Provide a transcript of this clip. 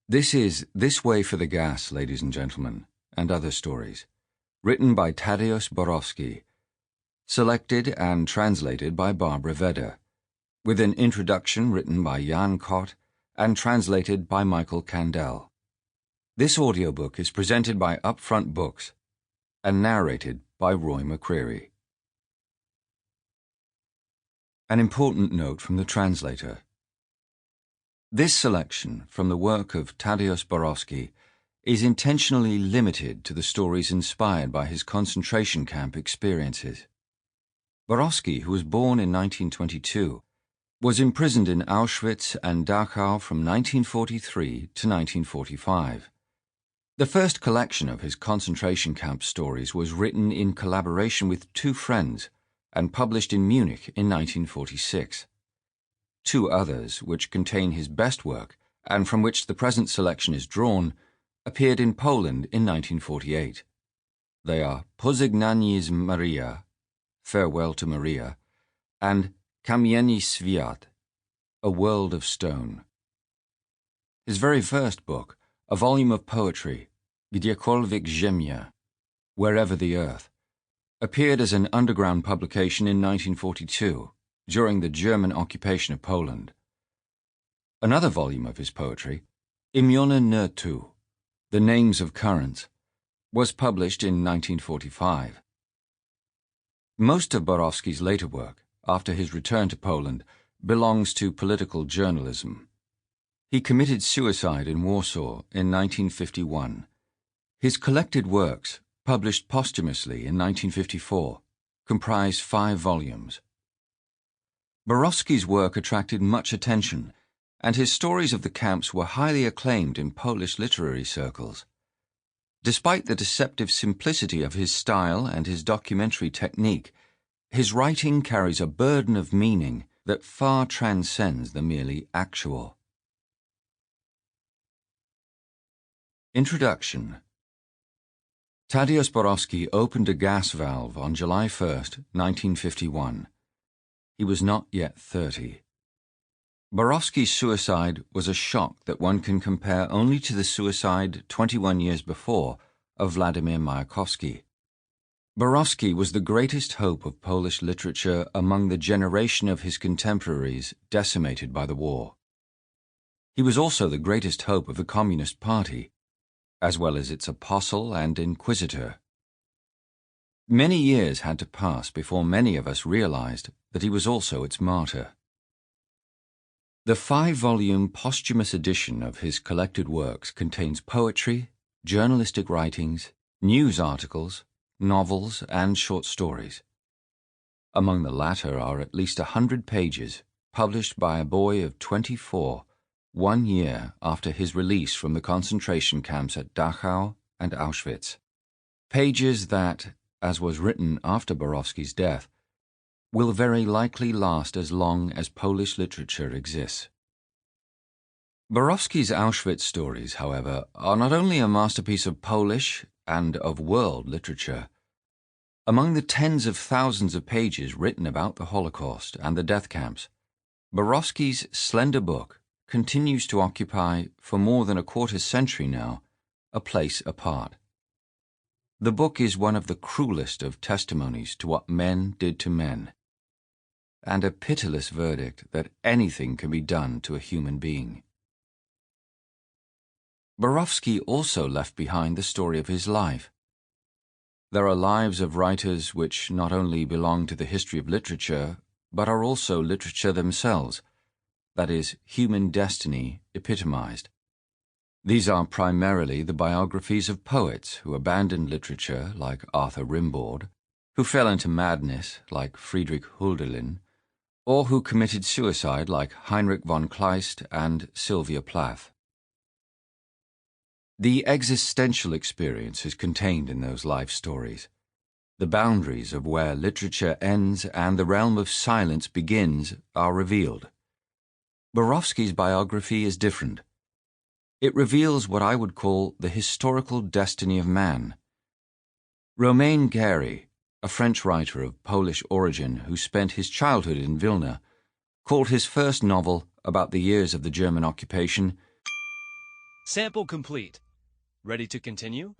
This is This Way for the Gas, ladies and gentlemen, and other stories, written by Tadeusz Borowski, selected and translated by Barbara Vedder, with an introduction written by Jan Kott and translated by Michael Kandel. This audiobook is presented by Upfront Books and narrated by Roy Mccrerey. An important note from the translator. This selection from the work of Tadeusz Borowski is intentionally limited to the stories inspired by his concentration camp experiences. Borowski, who was born in 1922, was imprisoned in Auschwitz and Dachau from 1943 to 1945. The first collection of his concentration camp stories was written in collaboration with two friends and published in Munich in 1946. Two others, which contain his best work and from which the present selection is drawn, appeared in Poland in 1948. They are Pożegnanie z Maria, Farewell to Maria, and Kamienny Świat, A World of Stone. His very first book, a volume of poetry, Gdziekolwiek Ziemia, Wherever the Earth, appeared as an underground publication in 1942, during the German occupation of Poland. Another volume of his poetry, Imiona Nertu, The Names of Currents, was published in 1945. Most of Borowski's later work, after his return to Poland, belongs to political journalism. He committed suicide in Warsaw in 1951. His collected works, published posthumously in 1954, comprise 5 volumes. Borowski's work attracted much attention, and his stories of the camps were highly acclaimed in Polish literary circles. Despite the deceptive simplicity of his style and his documentary technique, his writing carries a burden of meaning that far transcends the merely actual. Introduction. Tadeusz Borowski opened a gas valve on July 1, 1951. He was not yet 30. Borowski's suicide was a shock that one can compare only to the suicide 21 years before of Vladimir Mayakovsky. Borowski was the greatest hope of Polish literature among the generation of his contemporaries decimated by the war. He was also the greatest hope of the Communist Party, as well as its apostle and inquisitor. Many years had to pass before many of us realized that he was also its martyr. The 5-volume posthumous edition of his collected works contains poetry, journalistic writings, news articles, novels, and short stories. Among the latter are at least 100 pages published by a boy of 24, 1 year after his release from the concentration camps at Dachau and Auschwitz. Pages that, as was written after Borowski's death, will very likely last as long as Polish literature exists. Borowski's Auschwitz stories, however, are not only a masterpiece of Polish and of world literature. Among the tens of thousands of pages written about the Holocaust and the death camps, Borowski's slender book continues to occupy, for more than a quarter-century now, a place apart. The book is one of the cruelest of testimonies to what men did to men, and a pitiless verdict that anything can be done to a human being. Borowski also left behind the story of his life. There are lives of writers which not only belong to the history of literature, but are also literature themselves, that is, human destiny epitomized. These are primarily the biographies of poets who abandoned literature, like Arthur Rimbaud, who fell into madness, like Friedrich Hölderlin, or who committed suicide, like Heinrich von Kleist and Sylvia Plath. The existential experience is contained in those life stories. The boundaries of where literature ends and the realm of silence begins are revealed. Borowski's biography is different. It reveals what I would call the historical destiny of man. Romain Gary, a French writer of Polish origin who spent his childhood in Vilna, called his first novel about the years of the German occupation Sample complete. Ready to continue?